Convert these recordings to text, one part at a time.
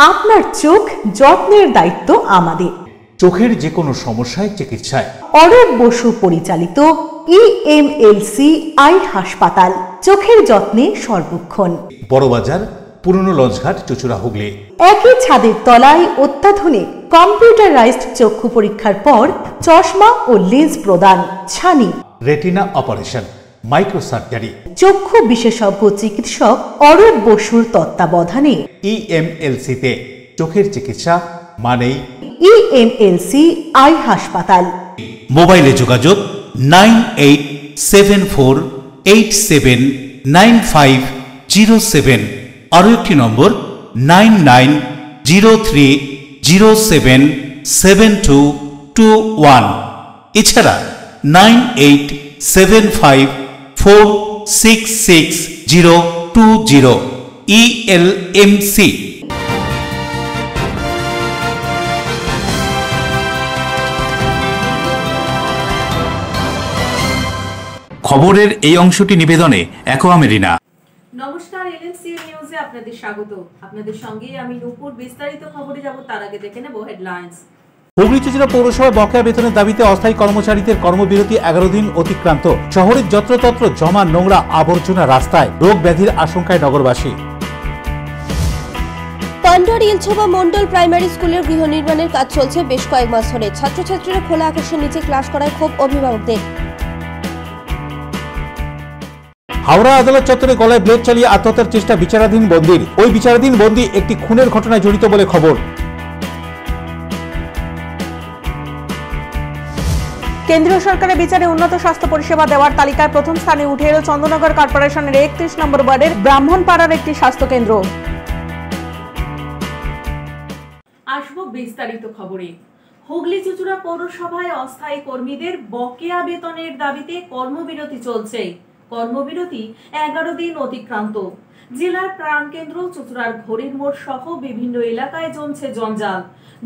আপনার চোখ যত্নের দায়িত্ব আমাদের। চোখের যে কোনো সমস্যায় চিকিৎসায় অরূপ বসু পরিচালিত EMLC আই হাসপাতাল, চোখের যত্নে সর্বক্ষণ। বড়বাজার, পুরনো লঞ্চঘাট, চুঁচুড়া, হুগলি। একই ছাদের তলায় অত্যাধুনিক কম্পিউটারাইজড চক্ষু পরীক্ষার পর চশমা ও লেন্স প্রদান, ছানি, রেটিনা অপারেশন, মাইক্রোসার্জারি। চক্ষু বিশেষজ্ঞ চিকিৎসক অরূপ বসুর তত্ত্বাবধানে EMLC-তে চোখের চিকিৎসা মানেই EMLC আই হাসপাতাল। মোবাইলে যোগাযোগ 9874879507। আরও একটি নম্বর 9903077221। এছাড়া 9875466020। ELMC। খবরের এই অংশটি নিবেদনে অ্যাকোয়া মেরিনা। নমস্কার, LMC নিউজে আপনাদের স্বাগত। আপনাদের সঙ্গে আমি নূপুর। বিস্তারিত খবরে যাব তার আগে দেখে নেব হেডলাইন্স। হুগলি চুঁচুড়া পৌরসভায় বকেয়া বেতনের দাবিতে অস্থায়ী কর্মচারীদের কর্মবিরতি 11 দিন অতিক্রান্ত। শহরের যত্রতত্র জমা নোংরা আবর্জনা রাস্তায়, রোগ ব্যাধির আশঙ্কায় নগরবাসী। পান্ডার ইলছবা মন্ডল প্রাইমারি স্কুলের গৃহ নির্মাণের কাজ চলছে বেশ কয়েক মাস ধরে। ছাত্রছাত্রীরা খোলা আকাশের নিচে ক্লাস করায় ক্ষোভ অভিভাবকদের। হাওড়া আদালত চত্বরে গলায় ব্লেড চালিয়ে আত্মহত্যার চেষ্টা বিচারাধীন বন্দীর। ওই বিচারাধীন বন্দী একটি খুনের ঘটনায় জড়িত বলে খবর। কেন্দ্রীয় সরকারের বিচারে উন্নত স্বাস্থ্য পরিষেবা দেওয়ার তালিকায় প্রথম স্থানে উঠে এলো চন্দননগর কর্পোরেশনের 31 নম্বর ওয়ার্ডের ব্রাহ্মণপাড়ার একটি স্বাস্থ্য কেন্দ্র। আসবো বিস্তারিত খবরে। হুগলি চুঁচুড়া পৌরসভায় অস্থায়ী কর্মীদের বকেয়া বেতনের দাবিতে কর্মবিরতি চলছে। কর্মবিরতি 11 দিন অতিক্রান্ত। জেলার প্রাণকেন্দ্র চুঁচুড়ার ঘড়ির মোড় সহ বিভিন্ন এলাকায় জমছে জঞ্জাল,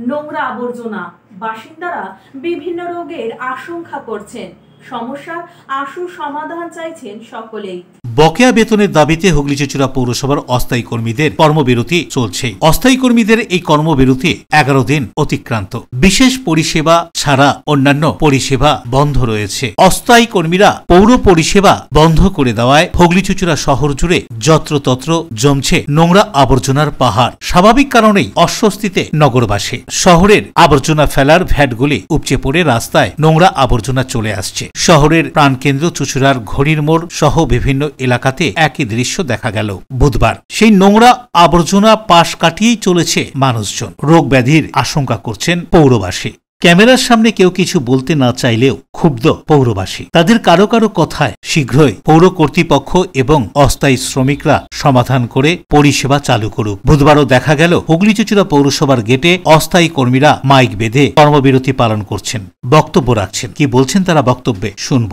নোংরা আবর্জনা। বাসিন্দারা বিভিন্ন রোগের আশঙ্কা করছেন। সমস্যার আশু সমাধান চাইছেন সকলেই। বকেয়া বেতনের দাবিতে হুগলি চুঁচুড়া পৌরসভার অস্থায়ী কর্মীদের কর্মবিরতি চলছে। অস্থায়ী কর্মীদের এই কর্মবিরতি 11 দিন অতিক্রান্ত। বিশেষ পরিষেবা ছাড়া অন্যান্য পরিষেবা বন্ধ রয়েছে। অস্থায়ী কর্মীরা পৌর পরিষেবা বন্ধ করে দেওয়ায় হুগলি চুঁচুড়া শহর জুড়ে যত্রতত্র জমছে নোংরা আবর্জনার পাহাড়। স্বাভাবিক কারণেই অস্বস্তিতে নগরবাসী। শহরের আবর্জনা ফেলার ভ্যাটগুলি উপচে পড়ে রাস্তায় নোংরা আবর্জনা চলে আসছে। শহরের প্রাণকেন্দ্র চুঁচুড়ার ঘড়ির মোড় সহ বিভিন্ন এলাকাতে একই দৃশ্য দেখা গেল বুধবার। সেই নোংরা আবর্জনা পাশ কাটিয়েই চলেছে মানুষজন। রোগ ব্যাধির আশঙ্কা করছেন পৌরবাসী। ক্যামেরার সামনে কেউ কিছু বলতে না চাইলেও ক্ষুব্ধ পৌরবাসী। তাদের কারো কারো কথায় শীঘ্রই পৌর কর্তৃপক্ষ এবং অস্থায়ী শ্রমিকরা সমাধান করে পরিষেবা চালু করুক। বুধবারও দেখা গেল হুগলি চুঁচুড়া পৌরসভার গেটে অস্থায়ী কর্মীরা মাইক বেঁধে কর্মবিরতি পালন করছেন, বক্তব্য রাখছেন। কি বলছেন তারা বক্তব্যে শুনব।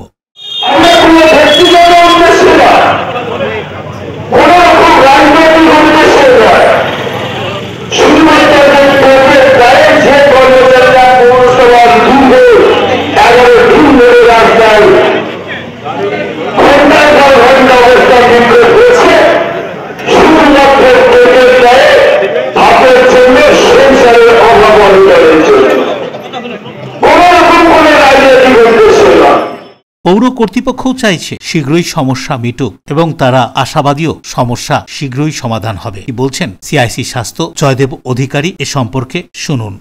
পৌর কর্তৃপক্ষও চাইছে শীঘ্রই সমস্যা মিটুক এবং তারা আশাবাদীও সমস্যা শীঘ্রই সমাধান হবে। কি বলছেন CIC স্বাস্থ্য জয়দেব অধিকারী এ সম্পর্কে শুনুন।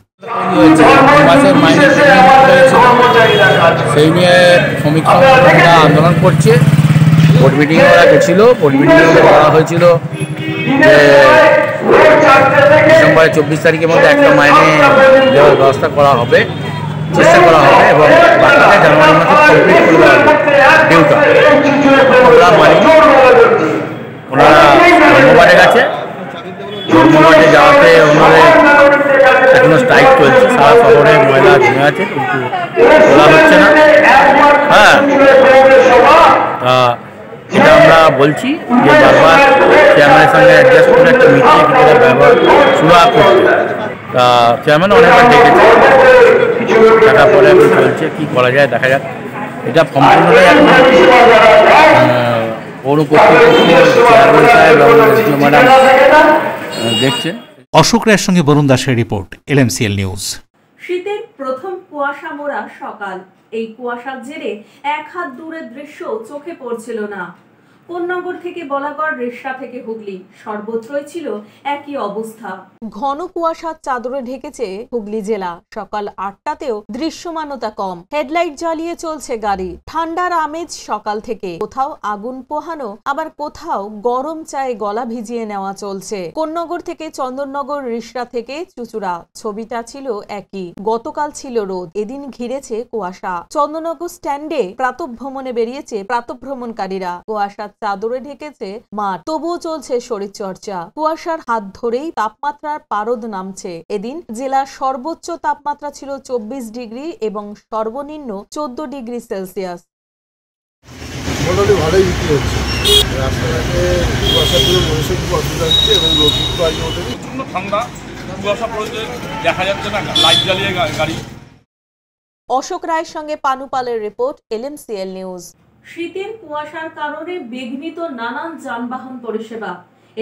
সেই নিয়ে শ্রমিক সংগঠনরা আন্দোলন করছে। বোর্ড মিটিংয়ে ওরা গেছিল। বোর্ড মিটিংয়ে বলা হয়েছিল যে ডিসেম্বরের 24 তারিখের মধ্যে একটা মাইনে দেওয়ার ব্যবস্থা করা হবে, চেষ্টা করা হবে এবং বাকিটা জানুয়ারি মাসে কমপ্লিট করে দেওয়া হবে ডিউটা। আমরা মানি ওনারা ধর্মঘটে গেছে। ধর্মঘটে যাওয়াতে ওনাদের এখনো স্ট্রাইক চলছে। সারা শহরে ময়লা জমে আছে, কিন্তু তোলা হচ্ছে না। হ্যাঁ, এটা আমরা বলছি যে বারবার চেয়ারম্যানের সঙ্গে অ্যাডজাস্ট করে একটা মিটিয়ে কিছুটা ব্যবহার শুরু করতে। তা চেয়ারম্যান অনেকবার ডেকেছে, টাকা পরে এখন চলছে, কী করা যায় দেখা যাক। এটা সম্পূর্ণটাই এখন পৌর কর্তৃপক্ষ চেয়ারম্যান সাহেব এবং ম্যাডাম দেখছেন। অশোক রায়ের সঙ্গে বরুণ দাসের রিপোর্ট, LMCL নিউজ। শীতের প্রথম কুয়াশা মোড়া সকাল। এই কুয়াশার জেরে এক হাত দূরের দৃশ্য চোখে পড়ছিল না। কোন্নগর থেকে বলাগড়, রেশা থেকে হুগলি, সর্বত্রই ছিল একই অবস্থা। ঘন কুয়াশার চাদরে ঢেকেছে হুগলি জেলা। সকাল 8টাতেও দৃশ্যমানতা কম, হেডলাইট জ্বালিয়ে চলছে গাড়ি। ঠান্ডার আমেজ সকাল থেকে, কোথাও আগুন পোহানো, আবার কোথাও গরম চায়ে গলা ভিজিয়ে নেওয়া চলছে। কোন্নগর থেকে চন্দননগর, রিষড়া থেকে চুচুড়া, ছবিটা ছিল একই। গতকাল ছিল রোদ, এদিন ঘিরেছে কুয়াশা। চন্দননগর স্ট্যান্ডে প্রাতঃভ্রমণে বেরিয়েছে প্রাতঃভ্রমণকারীরা। কুয়াশার চাদরে ঢেকেছে মাঠ, তবুও চলছে শরীরচর্চা। কুয়াশার হাত ধরেই তাপমাত্রার পারদ নামছে। এদিন জেলার সর্বোচ্চ তাপমাত্রা ছিল 24 ডিগ্রি এবং সর্বনিম্ন 14 ডিগ্রি সেলসিয়াস। মোটামুটি ভালোই বিক্রি হচ্ছে। রাস্তাঘাটে কুয়াশার জন্য মানুষের খুব অসুবিধা হচ্ছে এবং লোক কিন্তু আগে ওঠেনি। প্রচণ্ড ঠান্ডা, কুয়াশা পড়েছে, দেখা যাচ্ছে না, লাইট জ্বালিয়ে গাড়ি। অশোক রায়ের সঙ্গে পানুপালের রিপোর্ট, LMCL নিউজ। শীতের কুয়াশার কারণে বিঘ্নিত নানান যানবাহন পরিষেবা।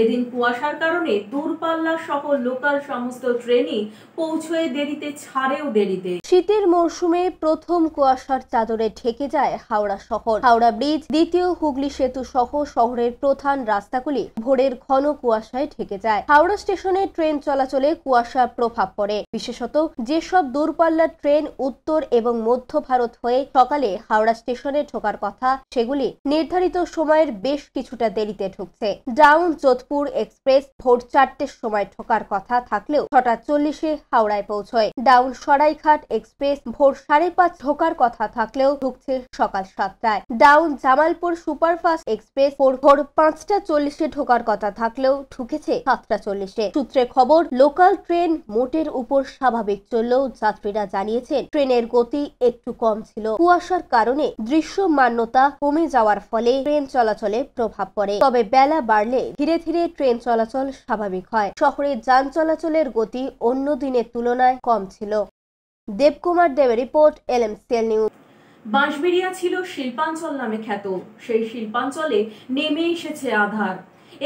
এদিন কুয়াশার কারণে দূরপাল্লা সহ লোকাল সমস্ত ট্রেনই পৌঁছয়ে দেরিতে, ছাড়েও দেরিতে। শীতের মরশুমে প্রথম কুয়াশার চাদরে ঢেকে যায় হাওড়া শহর। হাওড়া ব্রিজ, দ্বিতীয় হুগলি সেতু সহ শহরের প্রধান রাস্তাগুলি ভোরের ঘন কুয়াশায় ঢেকে যায়। হাওড়া স্টেশনে ট্রেন চলাচলে কুয়াশার প্রভাব পড়ে। বিশেষত যেসব দূরপাল্লার ট্রেন উত্তর এবং মধ্য ভারত হয়ে সকালে হাওড়া স্টেশনে ঢোকার কথা, সেগুলি নির্ধারিত সময়ের বেশ কিছুটা দেরিতে ঢুকছে। ডাউন যোধপুর এক্সপ্রেস ভোর 4টের সময় ঢোকার কথা থাকলেও 6:40-এ হাওড়ায় পৌঁছয়। ডাউন সরাইঘাট এক্সপ্রেস ভোর 5:30 ঢোকার কথা থাকলেও ঢুকছে সকাল 7টায়। ডাউন জামালপুর সুপারফাস্ট এক্সপ্রেস ভোর 5:40-এ ঢোকার কথা থাকলেও ঢুকেছে 7:40-এ। সূত্রে খবর, লোকাল ট্রেন মোটের উপর স্বাভাবিক চললেও যাত্রীরা জানিয়েছেন ট্রেনের গতি একটু কম ছিল। কুয়াশার কারণে দৃশ্যমানতা কমে যাওয়ার ফলে ট্রেন চলাচলে প্রভাব পড়ে। তবে বেলা বাড়লে ধীরে ধীরে ট্রেন চলাচল স্বাভাবিক হয়। শহরে যান চলাচলের গতি অন্য দিনের তুলনায় কম ছিল। দেবকুমার দেবের রিপোর্ট, LMCL নিউজ। বাঁশবেড়িয়া ছিল শিল্পাঞ্চল নামে খ্যাত। সেই শিল্পাঞ্চলে নেমে এসেছে আধার।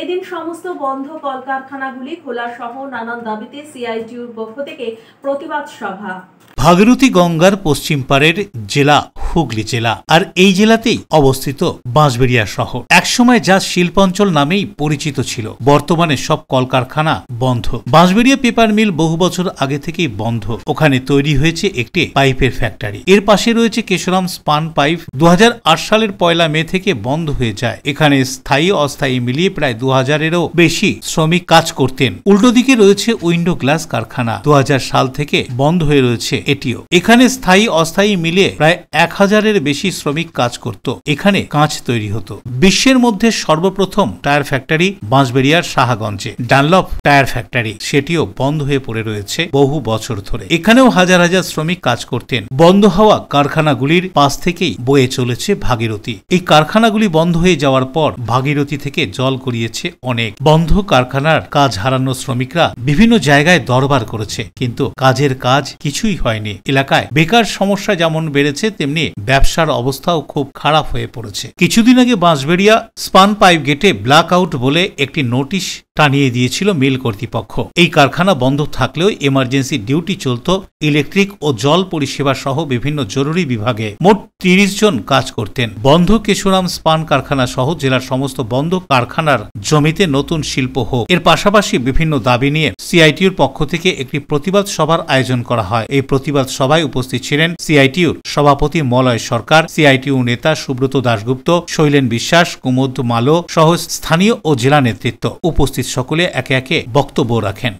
এদিন সমস্ত বন্ধ কলকারখানাগুলি খোলা সহ নানান দাবিতে CITUর পক্ষ থেকে প্রতিবাদ সভা। ভাগীরথী গঙ্গার পশ্চিম পারের জেলা হুগলি জেলা, আর এই জেলাতেই অবস্থিত বাঁশবেড়িয়া শহর। একসময় যা শিল্পাঞ্চল নামেই পরিচিত ছিল, বর্তমানে সব কলকারখানা বন্ধ। বাঁশবেড়িয়া পেপার মিল বহু বছর আগে থেকেই বন্ধ। ওখানে তৈরি হয়েছে একটি পাইপের ফ্যাক্টরি। এর পাশে রয়েছে কেশরাম স্পান পাইপ। 2008 সালের 1 মে থেকে বন্ধ হয়ে যায়। এখানে স্থায়ী অস্থায়ী মিলিয়ে প্রায় 2000-এরও বেশি শ্রমিক কাজ করতেন। উল্টো দিকে রয়েছে উইন্ডো গ্লাস কারখানা। 2000 সাল থেকে বন্ধ হয়ে রয়েছে এটিও। এখানে স্থায়ী অস্থায়ী মিলিয়ে প্রায় 1000-এর বেশি শ্রমিক কাজ করত। এখানে কাঁচ তৈরি হতো। বিশ্বের মধ্যে সর্বপ্রথম টায়ার ফ্যাক্টরি বাঁশবেড়িয়ার সাহাগঞ্জে, ডানলপ টায়ার ফ্যাক্টরি, সেটিও বন্ধ হয়ে পড়ে রয়েছে বহু বছর ধরে। এখানেও হাজার হাজার শ্রমিক কাজ করতেন। বন্ধ হওয়া কারখানাগুলির পাশ থেকেই বয়ে চলেছে ভাগীরথী। এই কারখানাগুলি বন্ধ হয়ে যাওয়ার পর ভাগীরথী থেকে জল গড়িয়েছে অনেক। বন্ধ কারখানার কাজ হারানো শ্রমিকরা বিভিন্ন জায়গায় দরবার করেছে, কিন্তু কাজের কাজ কিছুই হয়নি। এলাকায় বেকার সমস্যা যেমন বেড়েছে, তেমনি ব্যবসার অবস্থাও খুব খারাপ হয়ে পড়েছে। কিছুদিন আগে বাঁশবেড়িয়া স্পান পাইপ গেটে ব্ল্যাক আউট বলে একটি নোটিশ টানিয়ে দিয়েছিল মিল কর্তৃপক্ষ। এই কারখানা বন্ধ থাকলেও এমার্জেন্সি ডিউটি চলত ইলেকট্রিক ও জল পরিষেবা সহ বিভিন্ন জরুরি বিভাগে। মোট 30 জন কাজ করতেন। বন্ধ কেশরাম স্পান কারখানা সহ জেলার সমস্ত বন্ধ কারখানার জমিতে নতুন শিল্প হোক, এর পাশাপাশি বিভিন্ন দাবি নিয়ে CITUর পক্ষ থেকে একটি প্রতিবাদ সভার আয়োজন করা হয়। এই প্রতিবাদ সভায় উপস্থিত ছিলেন CITUর সভাপতি মলয় সরকার, CITU নেতা সুব্রত দাশগুপ্ত, শৈলেন বিশ্বাস, কুমুদ মালো সহ স্থানীয় ও জেলা নেতৃত্ব। উপস্থিত সকলে একে একে বক্তব্য রাখেন।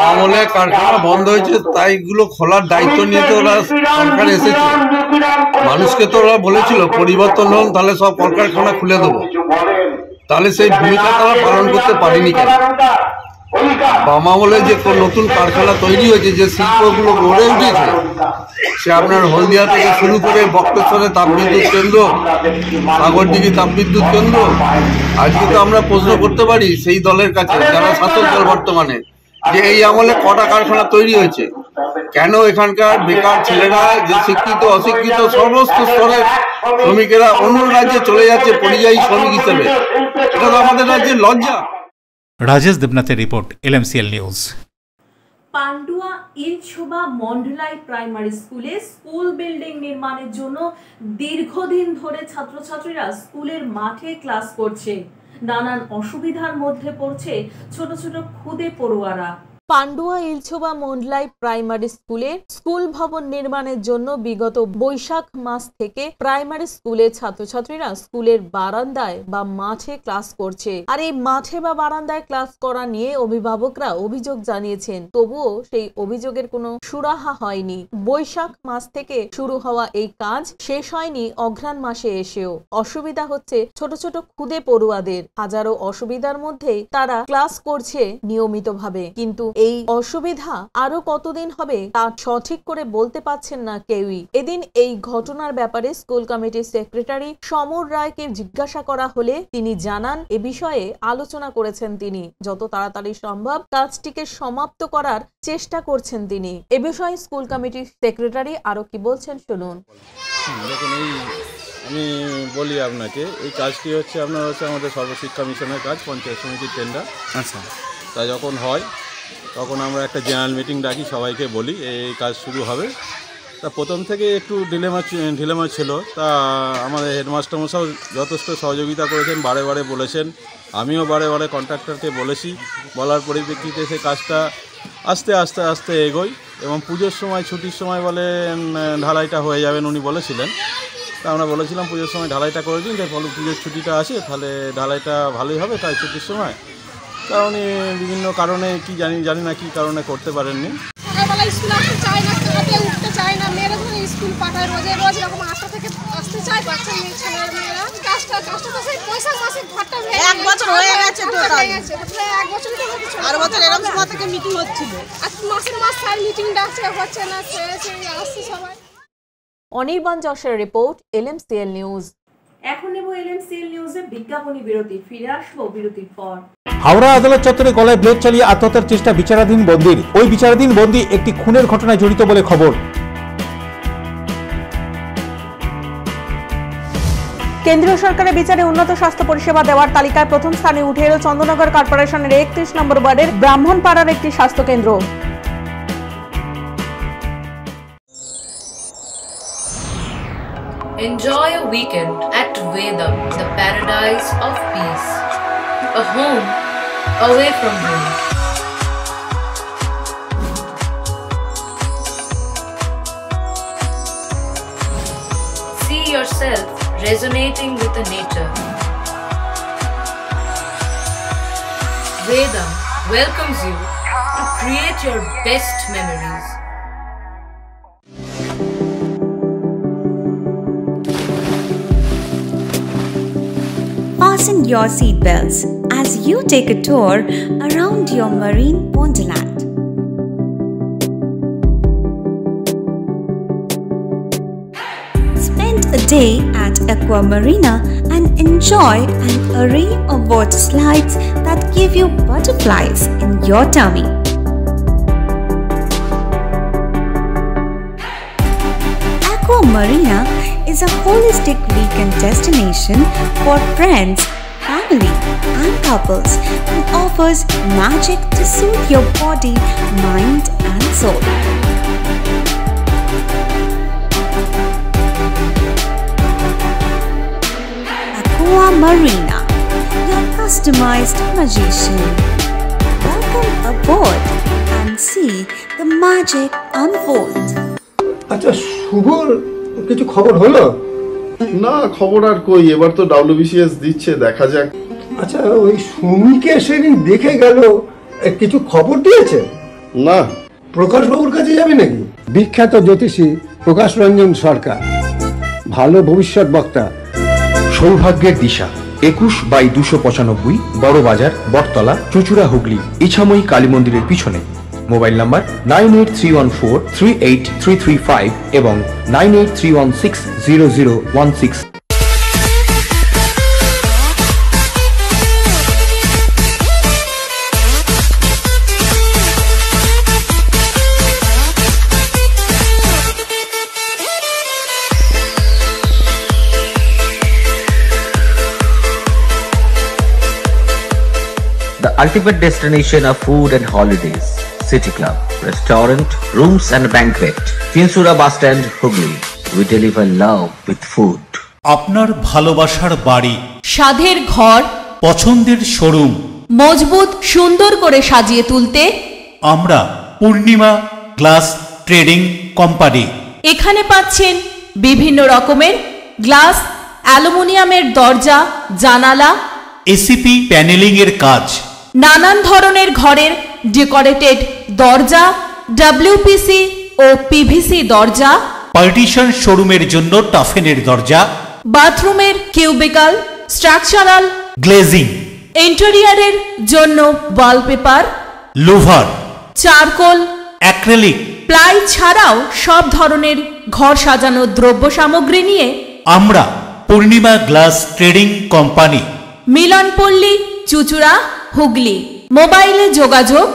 আমলে কারখানা বন্ধ হয়েছে, তাই এগুলো খোলার দায়িত্ব নিয়ে তো ওরা সরকার এসেছে। মানুষকে তো ওরা বলেছিল পরিবর্তন হন, তাহলে সব কলকারখানা খুলে দেবো। তাহলে সেই ভূমিকা তারা পালন করতে পারেনি কেন? বাম আমলে যে নতুন কারখানা তৈরি হয়েছে, যে শিল্পগুলো গড়ে উঠেছে, সে আপনার হলদিয়া থেকে শুরু করে বক্রেশ্বরে তাপবিদ্যুৎ কেন্দ্র, সাগরদিঘি তাপবিদ্যুৎ কেন্দ্র, আজকে তো আমরা প্রশ্ন করতে পারি সেই দলের কাছে যারা শাসক দল বর্তমানে, যে এই আমলে কটা কারখানা তৈরি হয়েছে, কেন এখানকার বেকার ছেলেরা, যে শিক্ষিত অশিক্ষিত সমস্ত স্তরের শ্রমিকেরা অন্য রাজ্যে চলে যাচ্ছে পরিযায়ী শ্রমিক হিসেবে। এটা তো আমাদের রাজ্যের লজ্জা। রাজেশ দেবনাথের report, LMCL news. Pandua Ilshoba Mondlai primary স্কুলে স্কুল বিল্ডিং নির্মাণের জন্য দীর্ঘদিন ধরে ছাত্রছাত্রীরা স্কুলের মাঠে ক্লাস করছে। নানান অসুবিধার মধ্যে পড়ছে ছোট ছোট খুদে পড়ুয়ারা। পান্ডুয়া ইলশোভা মন্ডলাই প্রাইমারি স্কুলে স্কুল ভবন নির্মাণের জন্য বিগত বৈশাখ মাস থেকে প্রাইমারি স্কুলের ছাত্রছাত্রীরা স্কুলের বারান্দায় বা মাঠে ক্লাস করছে। আর এই মাঠে বা বারান্দায় ক্লাস করা নিয়ে অভিভাবকরা অভিযোগ জানিয়েছেন, তবুও সেই অভিযোগের কোনো সুরাহা হয়নি। বৈশাখ মাস থেকে শুরু হওয়া এই কাজ শেষ হয়নি অঘ্রাণ মাসে এসেও। অসুবিধা হচ্ছে ছোট ছোট খুদে পড়ুয়াদের। হাজারো অসুবিধার মধ্যেই তারা ক্লাস করছে নিয়মিতভাবে, কিন্তু এই অসুবিধা আরো কতদিন হবে তা সঠিক করে বলতে পারছেন না কেউই। এদিন এই ঘটনার ব্যাপারে স্কুল কমিটির সেক্রেটারি সমর রায়কে জিজ্ঞাসা করা হলে তিনি জানান, এ বিষয়ে আলোচনা করেছেন তিনি। যত তাড়াতাড়ি সম্ভব কাজটিকে সমাপ্ত করার চেষ্টা করছেন তিনি। এ বিষয়ে স্কুল কমিটির সেক্রেটারি আরো কি বলছেন শুনুন। দেখুন, আমি বলি আপনাকে, এই কাজটি হচ্ছে আমাদের সর্বশিক্ষা মিশনের কাজ, পঞ্চায়েত সমিতির টেন্ডার। আচ্ছা, তা যখন হয় তখন আমরা একটা জেনারেল মিটিং ডাকি, সবাইকে বলি এই কাজ শুরু হবে। তা প্রথম থেকে একটু ঢিলেমা ছিল। তা আমাদের হেডমাস্টার মশাই যথেষ্ট সহযোগিতা করেছেন, বারে বারে বলেছেন, আমিও বারে বারে কন্ট্রাক্টরকে বলেছি। বলার পরিপ্রেক্ষিতে সে কাজটা আস্তে আস্তে আস্তে এগোয় এবং পুজোর সময় ছুটির সময় বলেন ঢালাইটা হয়ে যাবেন উনি বলেছিলেন। তা আমরা বলেছিলাম পুজোর সময় ঢালাইটা করে দিন, তাই পুজোর ছুটিটা আসে, তাহলে ঢালাইটা ভালোই হবে তাই ছুটির সময়। তা উনি বিভিন্ন কারণে কি জানি না কি কারণে করতে পারেননি। সকালবেলা স্কুল আসতে চায় না, খেলাতে উঠতে চায় না, মেয়েরা ধরে স্কুল পাঠায় রোজ এরকম 8টা থেকে আসতে চায় বাচ্চা মেয়েরা। কাজটা তো সেই পয়সা মাসে ঘরটা ভেঙে 1 বছর হয়ে গেছে, টোটাল 1 বছর তো কিছু আর বছর এরকম সময় থেকে মিটিং হচ্ছিল, আর মাসের মাস স্যার মিটিং ডাকছে, হচ্ছে না, সেই আসছে সবাই। অনির্বাণ যশের রিপোর্ট, LMCL নিউজ। এখন নেব LMCL নিউজের বিজ্ঞাপনী বিরতি। ফিরে আসবো বিরতির পর। হাওড়া আদালত চত্বরে গলায় ব্লেড চালিয়ে আত্মহত্যার চেষ্টা বিচারাধীন বন্দীর। ওই বিচারাধীন বন্দী একটি খুনের ঘটনায় জড়িত বলে খবর। কেন্দ্রীয় সরকারের বিচারে উন্নত স্বাস্থ্য পরিষেবা দেওয়ার তালিকায় প্রথম স্থানে উঠে এলো চন্দ্রনগর কর্পোরেশনের 31 নম্বর ওয়ার্ডের ব্রাহ্মণপাড়ার একটি স্বাস্থ্য কেন্দ্র। Enjoy a weekend at Vedam, the paradise of peace. A home away from home. See yourself resonating with the nature. Vedam welcomes you to create your best memories. Fasten your seatbelts as you take a tour around your marine wonderland. Spend a day at Aqua Marina and enjoy an array of water slides that give you butterflies in your tummy. Aqua Marina is a holistic weekend destination for friends, family and couples and offers magic to soothe your body, mind and soul. Aqua Marina, your customized magician. Welcome aboard and see the magic unfold. আচ্ছা, শুভর কিছু খবর হলো? না, খবর আর কই, এবার তো WBCS দিচ্ছে, দেখা যাক। আচ্ছা, ওই সুমিকে সেদিন দেখে গেল, কিছু খবর দিয়েছে? না। প্রকাশ বাবুর কাছে যাবে নাকি? বিখ্যাত জ্যোতিষী প্রকাশ রঞ্জন সরকার, ভালো ভবিষ্যৎ বক্তা। সৌভাগ্যের দিশা 21/295 বড় বাজার, বটতলা, চুচুড়া, হুগলি, ইছাময়ী কালী মন্দিরের পিছনে। মোবাইল নাম্বার 9831438335 এবং 9831600016। The ultimate destination of food and holidays. City Club, restaurant, rooms and banquet. Finsura Bus Stand, Hooghly. We deliver love with food. আপনার ভালোবাসার বাড়ি, স্বাদের ঘর, পছন্দের শোরুম মজবুত সুন্দর করে সাজিয়ে তুলতে আমরা পূর্ণিমা গ্লাস ট্রেডিং কোম্পানি। এখানে পাচ্ছেন বিভিন্ন রকমের গ্লাস, অ্যালুমিনিয়ামের দরজা, জানালা, এসিপি প্যানেলিং এর কাজ, নানান ধরনের ঘরের ডেকোরেটেড দরজা, ডব্লিউপিসি ও পিভিসি দরজা, পার্টিশন শোরুমের জন্য টাফেনের দরজা, বাথরুমের কিউবিকাল, স্ট্রাকচারাল গ্লেজিং, ইন্টেরিয়রের জন্য wallpaper, louver, charcoal, acrylic, ply ছাড়াও সব ধরনের ঘর সাজানোর দ্রব্য সামগ্রী নিয়ে আমরা Purnima glass trading company, Milanpalli, Chuchura, Hooghly. মোবাইলে যোগাযোগ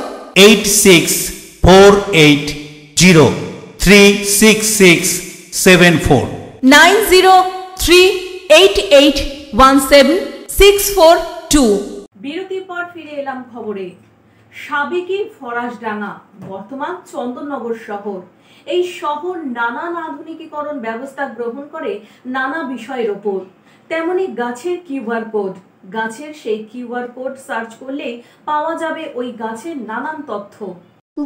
8648036674 9038817642। বিরতির পর ফিরে এলাম খবরে। সাবেকি ফরাসডাঙ্গা, বর্তমান চন্দননগর শহর। এই শহর নানান আধুনিকীকরণ ব্যবস্থা গ্রহণ করে নানা বিষয়ের ওপর। তেমনি গাছের কিউআর কোড, গাছের সেই কিউআর কোড সার্চ করলেই পাওয়া যাবে ওই গাছের নানান তথ্য।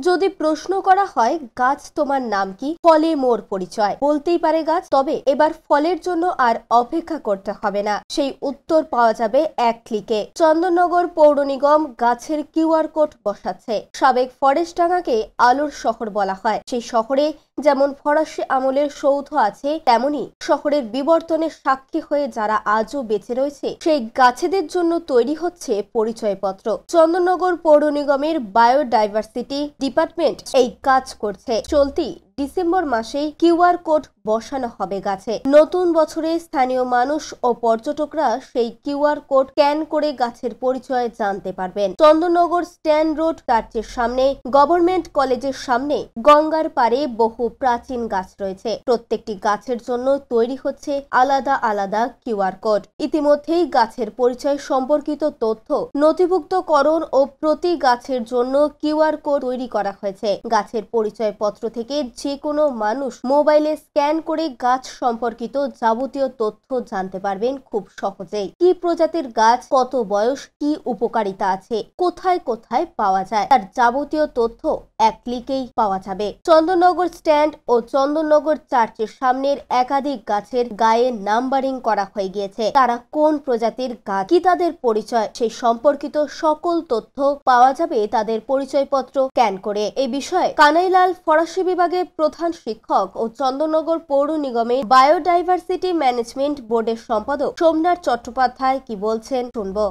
যদি প্রশ্ন করা হয় গাছ তোমার নাম কি, ফলে মোর পরিচয়, বলতেই পারে গাছ। তবে এবার ফলের জন্য আর অপেক্ষা করতে হবে না, সেই উত্তর পাওয়া যাবে এক ক্লিকে। চন্দননগর পৌর নিগম গাছের কিউআর কোড বসাচ্ছে। সাবেক ফরেস্টডাঙ্গাকে আলোর শহর বলা হয়। সেই শহরে যেমন ফরাসি আমলের সৌধ আছে, তেমনি শহরের বিবর্তনের সাক্ষী হয়ে যারা আজও বেঁচে রয়েছে সেই গাছেদের জন্য তৈরি হচ্ছে পরিচয়পত্র। চন্দননগর পৌর নিগমের বায়োডাইভার্সিটি ডিপার্টমেন্ট এই কাজ করছে। চলতি ডিসেম্বর মাসেই কিউআর কোড বসানো হবে গাছে। নতুন বছরে স্থানীয় মানুষ ও পর্যটকরা সেই কিউআর কোড স্ক্যান করে গাছের পরিচয় জানতে পারবেন। চন্দননগর স্ট্যান্ড রোড চার্চের সামনে, গভর্নমেন্ট কলেজের সামনে, গঙ্গার পারে বহু প্রাচীন গাছ রয়েছে। প্রত্যেকটি গাছের জন্য তৈরি হচ্ছে আলাদা আলাদা কিউআর কোড। ইতিমধ্যেই গাছের পরিচয় সম্পর্কিত তথ্য নথিভুক্তকরণ ও প্রতি গাছের জন্য কিউআর কোড তৈরি করা হয়েছে। গাছের পরিচয়পত্র থেকে যে কোনো মানুষ মোবাইলে স্ক্যান করে গাছ সম্পর্কিত যাবতীয় তথ্য জানতে পারবেন খুব সহজেই। কি প্রজাতির গাছ, কত বয়স, কি উপকারিতা আছে, কোথায় কোথায় পাওয়া যায়, তার যাবতীয় তথ্য এক ক্লিকেই পাওয়া যাবে। চন্দননগর স্ট্যান্ড ও চন্দননগর চার্চের সামনের একাধিক গাছের গায়ে নাম্বারিং করা হয়ে গিয়েছে। তারা কোন প্রজাতির গাছ, কি তাদের পরিচয়, সেই সম্পর্কিত সকল তথ্য পাওয়া যাবে তাদের পরিচয়পত্র স্ক্যান করে। এই বিষয়ে কানাইলাল ফরাসি বিভাগের প্রধান শিক্ষক ও চন্দননগর পৌর নিগমের বায়োডাইভার্সিটি ম্যানেজমেন্ট বোর্ডের সম্পাদক সোমনাথ চট্টোপাধ্যায় কি বলছেন শুনবো।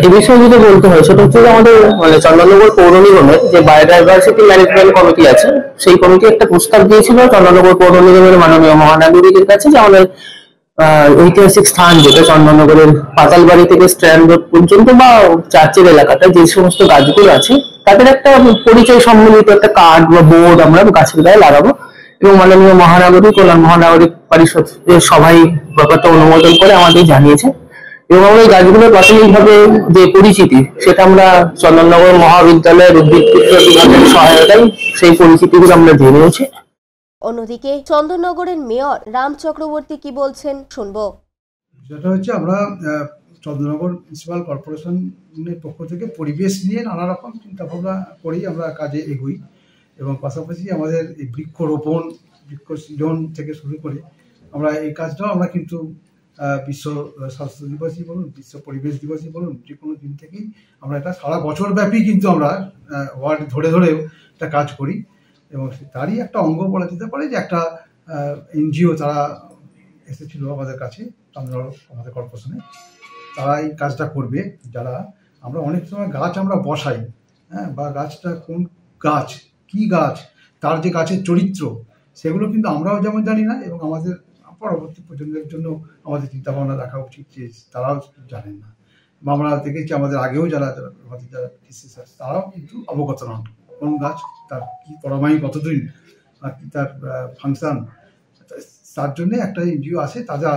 এই বিষয়ে যদি বলতে হয় সেটা হচ্ছে আমাদের চন্দননগর পৌর নিগমের যে বায়োডাইভার্সিটি ম্যানেজমেন্ট কমিটি আছে, সেই কমিটি একটা প্রস্তাব দিয়েছিল চন্দননগর পৌর নিগমের মাননীয় মহানাগরিকের কাছে যে আমাদের ঐতিহাসিক স্থান যেটা চন্দননগরের পাতালবাড়ি থেকে স্ট্যান্ড রোড পর্যন্ত বা চার্চের এলাকাটা যে সমস্ত গাছগুলো আছে তাদের একটা পরিচয় সম্বলিত একটা কার্ড বা বোর্ড আমরা গাছের গায়ে লাগাবো এবং মাননীয় মহানাগরিক ও মহানাগরিক পরিষদের সবাই ব্যাপারটা অনুমোদন করে আমাদের জানিয়েছে এবং আমরা এই গাছগুলোর প্রাথমিকভাবে যে পরিচিতি সেটা আমরা চন্দননগর মহাবিদ্যালয়ের উদ্ভিদ বিভাগের সহায়তায় সেই পরিচিতিগুলো আমরা দিয়ে নিয়েছি। অন্যদিকে চন্দননগরের মেয়র রাম চক্রবর্তী কি বলছেন শুনবো। যেটা হচ্ছে আমরা চন্দননগর মিউনিসিপাল কর্পোরেশনের পক্ষ থেকে পরিবেশ নিয়ে নানা রকম চিন্তাভাবনা করেই আমরা কাজে এগোই এবং পাশাপাশি আমাদের এই বৃক্ষরোপণ, বৃক্ষ সৃজন থেকে শুরু করে আমরা এই কাজটাও আমরা কিন্তু বিশ্ব স্বাস্থ্য দিবসই বলুন, বিশ্ব পরিবেশ দিবসই বলুন, যে কোনো দিন থেকেই আমরা এটা সারা বছর ব্যাপী কিন্তু আমরা ওয়ার্ড ধরে ধরেও একটা কাজ করি এবং তারই একটা অঙ্গ বলা যেতে পারে যে একটা এনজিও তারা এসেছিল আমাদের কাছে আমাদের কর্পোরেশনে, তারা এই কাজটা করবে। যারা আমরা অনেক সময় গাছ আমরা বসাই, হ্যাঁ, বা গাছটা কোন গাছ, কি গাছ, তার যে গাছের চরিত্র সেগুলো কিন্তু আমরাও যেমন জানি না এবং আমাদের পরবর্তী প্রজন্মের জন্য আমাদের চিন্তাভাবনা রাখা উচিত যে তারাও জানেন না। বা আমরা দেখেছি আমাদের আগেও যারা আমাদের যারা তারাও কিন্তু অবগত নন কোন গাছ, তার কি পরমায়ু কতদিন, আর কি তার ফাংশন। তার জন্যে একটা এনজিও আছে, তারা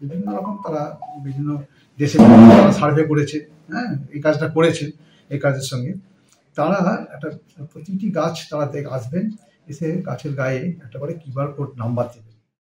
বিভিন্ন রকম তারা বিভিন্ন দেশে সার্ভে করেছে, হ্যাঁ, এই কাজটা করেছে এই কাজের সঙ্গে। তারা একটা প্রতিটি গাছ তারা আসবেন, এসে গাছের গায়ে একটা করে কিউআর কোড নাম্বার দেবেন।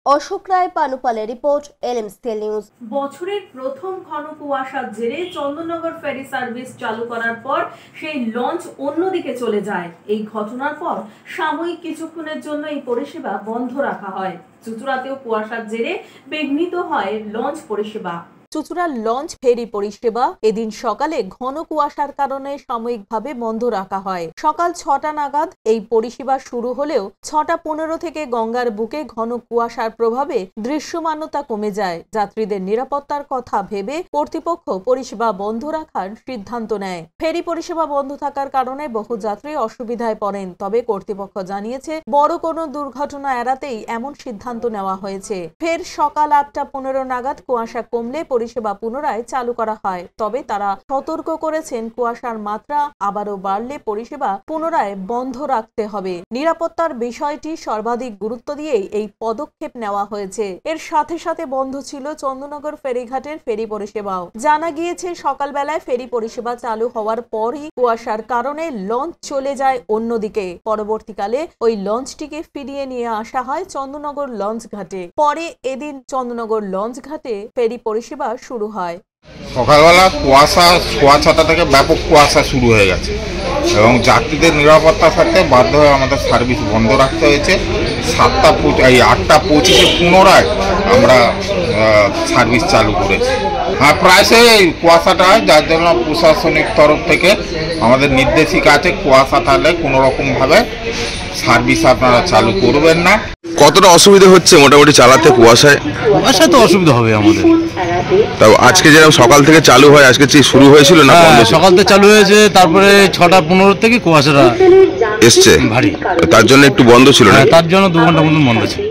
অশোক রায় পানুপালের রিপোর্ট, এলএমসিএল নিউজ। বছরের প্রথম ঘন কুয়াশার জেরে চন্দননগর ফেরি সার্ভিস চালু করার পর সেই লঞ্চ অন্যদিকে চলে যায়। এই ঘটনার পর সাময়িক কিছুক্ষণের জন্য এই পরিষেবা বন্ধ রাখা হয়। চুঁচুড়াতেও কুয়াশার জেরে বিঘ্নিত হয় লঞ্চ পরিষেবা। চুঁচুড়ার লঞ্চ ফেরি পরিষেবা এদিন সকালে ঘন কুয়াশার কারণে সাময়িকভাবে বন্ধ রাখা হয়। সকাল 6টা নাগাদ এই পরিষেবা শুরু হলেও 6:15 থেকে গঙ্গার বুকে ঘন কুয়াশার প্রভাবে দৃশ্যমানতা কমে যায়। যাত্রীদের নিরাপত্তার কথা ভেবে কর্তৃপক্ষ পরিষেবা বন্ধ রাখার সিদ্ধান্ত নেয়। ফেরি পরিষেবা বন্ধ থাকার কারণে বহু যাত্রী অসুবিধায় পড়েন। তবে কর্তৃপক্ষ জানিয়েছে বড় কোনো দুর্ঘটনা এড়াতেই এমন সিদ্ধান্ত নেওয়া হয়েছে। ফের সকাল 8:15 নাগাদ কুয়াশা কমলে পরিষেবা পুনরায় চালু করা হয়। তবে তারা সতর্ক করেছেন কুয়াশার মাত্রা আবারও বাড়লে পরিষেবা পুনরায় বন্ধ রাখতে হবে। নিরাপত্তার বিষয়টি সর্বাধিক গুরুত্ব দিয়েই এই পদক্ষেপ নেওয়া হয়েছে। এর সাথে সাথে বন্ধ ছিল চন্দননগর ফেরিঘাটের ফেরি পরিষেবাও। জানা গিয়েছে সকালবেলায় ফেরি পরিষেবা চালু হওয়ার পরই কুয়াশার কারণে লঞ্চ চলে যায় অন্যদিকে। পরবর্তীকালে ওই লঞ্চটিকে ফিরিয়ে নিয়ে আসা হয় চন্দননগর লঞ্চ ঘাটে। পরে এদিন চন্দননগর লঞ্চ ঘাটে ফেরি পরিষেবা শুরু হয়। সকালবেলা কুয়াশা 6:30 থেকে ব্যাপক কুয়াশা শুরু হয়ে গেছে এবং যাত্রীদের নিরাপত্তা থাকতে বাধ্য হয়ে আমাদের সার্ভিস বন্ধ রাখতে হয়েছে। 8:25 পুনরায় আমরা সার্ভিস চালু করেছি। হ্যাঁ, প্রায় সেই কুয়াশাটা হয়, যার জন্য প্রশাসনিক তরফ থেকে আমাদের নির্দেশিকা আছে কুয়াশা থাকলে কোনো রকমভাবে সার্ভিস আপনারা চালু করবেন না। কতটা অসুবিধা হচ্ছে মোটামুটি চালাতে কুয়াশায়? কুয়াশায় তো অসুবিধা হবে আমাদের। তাও আজকে যেরকম সকাল থেকে চালু হয়, আজকে শুরু হয়েছিল না? সকাল থেকে চালু হয়েছে, তারপরে 6:15 থেকে কুয়াশাটা এসছে ভারী, তার জন্য একটু বন্ধ ছিল না? তার জন্য 2 ঘন্টা মতন বন্ধ ছিল।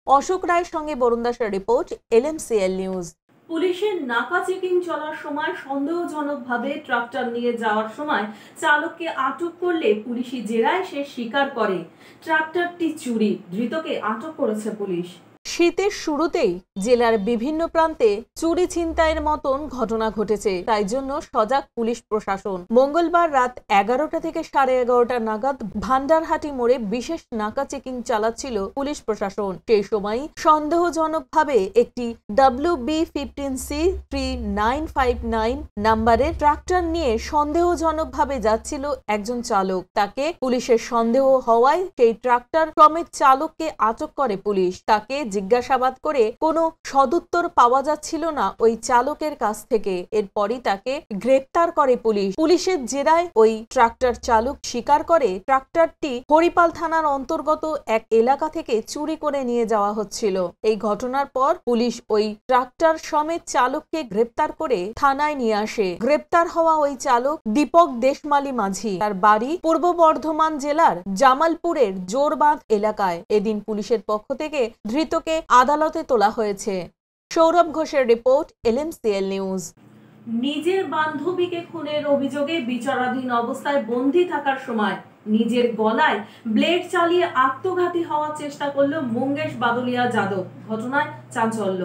অশোক রায়ের সঙ্গে বরুণ দাসের রিপোর্ট, এলএমসিএল নিউজ। পুলিশের নাকা চেকিং চলার সময় সন্দেহজনকভাবে ট্রাক্টর নিয়ে যাওয়ার সময় চালককে আটক করলে পুলিশি জেরায় সে স্বীকার করে ট্রাক্টরটি চুরি। ধৃতকে আটক করেছে পুলিশ। শীতের শুরুতেই জেলার বিভিন্ন প্রান্তে চুরি ছিনতাইয়ের মতন ঘটনা ঘটেছে, তাই জন্য সজাগ পুলিশ প্রশাসন। মঙ্গলবার রাত 11টা থেকে 11:30 নাগাদ ভান্ডারহাটি মোড়ে বিশেষ নাকা চেকিং চালাচ্ছিল পুলিশ প্রশাসন। সেই সময় সন্দেহজনকভাবে একটি WB15C3959 নাম্বারের ট্রাক্টর নিয়ে সন্দেহজনকভাবে যাচ্ছিল একজন চালক। তাকে পুলিশের সন্দেহ হওয়ায় সেই ট্রাক্টর সমেত চালককে আটক করে পুলিশ। তাকে জিজ্ঞাসাবাদ করে কোনো সদুত্তর পাওয়া যাচ্ছিল না ওই চালকের কাছ থেকে। এরপরই তাকে গ্রেপ্তার করে পুলিশ। পুলিশের জেরায় ওই ট্রাক্টর চালক স্বীকার করে ট্রাক্টরটি হরিপাল থানার অন্তর্গত এক এলাকা থেকে চুরি করে নিয়ে যাওয়া হচ্ছিল। এই ঘটনার পর পুলিশ ওই ট্রাক্টর সমেত চালককে গ্রেপ্তার করে থানায় নিয়ে আসে। গ্রেপ্তার হওয়া ওই চালক দীপক দেশমালী মাঝি। তার বাড়ি পূর্ব বর্ধমান জেলার জামালপুরের জোরবাঁধ এলাকায়। এদিন পুলিশের পক্ষ থেকে ধৃতকে আদালতে তোলা হয়েছে। সৌরভ ঘোষের রিপোর্ট, এলএমসিএল নিউজ। নিজের বান্ধবীকে খুনের অভিযোগে বিচারাধীন অবস্থায় বন্দী থাকার সময় নিজের গলায় ব্লেড চালিয়ে আত্মঘাতী হওয়ার চেষ্টা করল মঙ্গেশ বাদলিয়া যাদব। ঘটনায় চাঞ্চল্য।